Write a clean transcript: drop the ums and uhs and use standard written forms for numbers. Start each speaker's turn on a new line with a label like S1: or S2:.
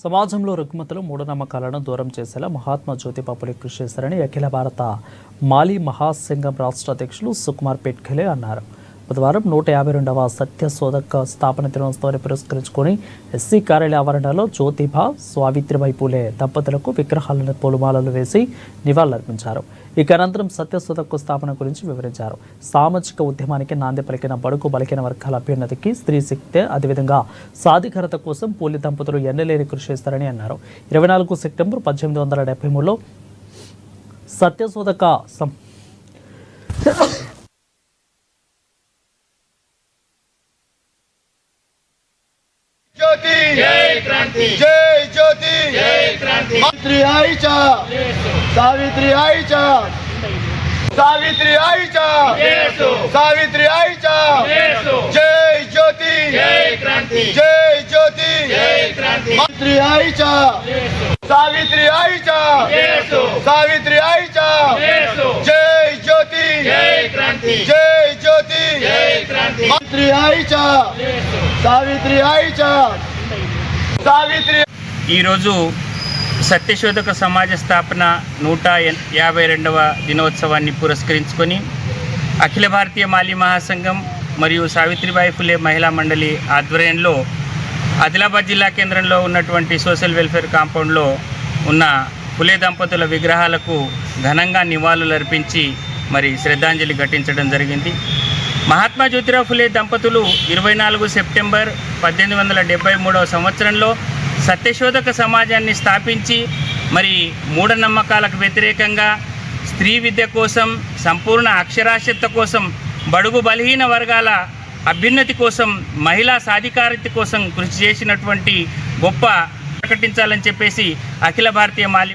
S1: సమాజంలో రుగ్మతలు మూఢనమ్మకాలను దూరం చేసేలా మహాత్మా జ్యోతిబా ఫులే కృషి చేశారని అఖిల భారత మాలీ మహాసంఘం రాష్ట్ర అధ్యక్షులు సుకుమార్ పెట్ఖలే అన్నారు. బుధవారం 152వ సత్యశోధక స్థాపన దినోత్సవాన్ని పురస్కరించుకొని ఎస్సీ కార్యాలయ ఆవరణలో జ్యోతిబా సావిత్రిబాయి పూలే దంపతులకు విగ్రహాలను పూలమాలలు వేసి నివాళులర్పించారు. ఇక అనంతరం సత్యశోధక స్థాపన గురించి వివరించారు. సామాజిక ఉద్యమానికి నాంది పలికిన బడుగు బలహీన వర్గాల అభ్యున్నతికి, స్త్రీ శక్తి, అదేవిధంగా సాధికారత కోసం పూలే దంపతులు ఎన్నలేని కృషి చేస్తారని అన్నారు. 24 సెప్టెంబర్ 1873లో సత్యశోధక
S2: ज्योति जय क्रांति जय ज्योति जय क्रांति सावित्री आईचा सावित्री आईचा सावित्री आईचा सावित्री आईचा जय ज्योति जय क्रांति जय ज्योति जय क्रांति सावित्री आईचा सावित्री आईचा सावित्री आईचा जय ज्योति जय क्रांति जय ज्योति जय क्रांति सावित्री आईचा सावित्री आईचा सावित्री
S3: ఈరోజు సత్యశోధక సమాజ స్థాపన 152వ దినోత్సవాన్ని పురస్కరించుకొని అఖిల భారతీయ మాలీ మహాసంఘం మరియు సావిత్రిబాయి ఫులే మహిళా మండలి ఆధ్వర్యంలో ఆదిలాబాద్ జిల్లా కేంద్రంలో ఉన్నటువంటి సోషల్ వెల్ఫేర్ కాంపౌండ్లో ఉన్న ఫులే దంపతుల విగ్రహాలకు ఘనంగా నివాళులర్పించి మరి శ్రద్ధాంజలి ఘటించడం జరిగింది. మహాత్మా జ్యోతిరావు ఫులే దంపతులు 24 సెప్టెంబర్ 1873వ సంవత్సరంలో సత్యశోధక సమాజాన్ని స్థాపించి మరి మూఢనమ్మకాలకు వ్యతిరేకంగా స్త్రీ విద్య కోసం, సంపూర్ణ అక్షరాస్యత కోసం, బడుగు బలహీన వర్గాల అభ్యున్నతి కోసం, మహిళా సాధికారత కోసం కృషి చేసినటువంటి గొప్ప ప్రకటించాలని చెప్పేసి అఖిల భారతీయ మాలీ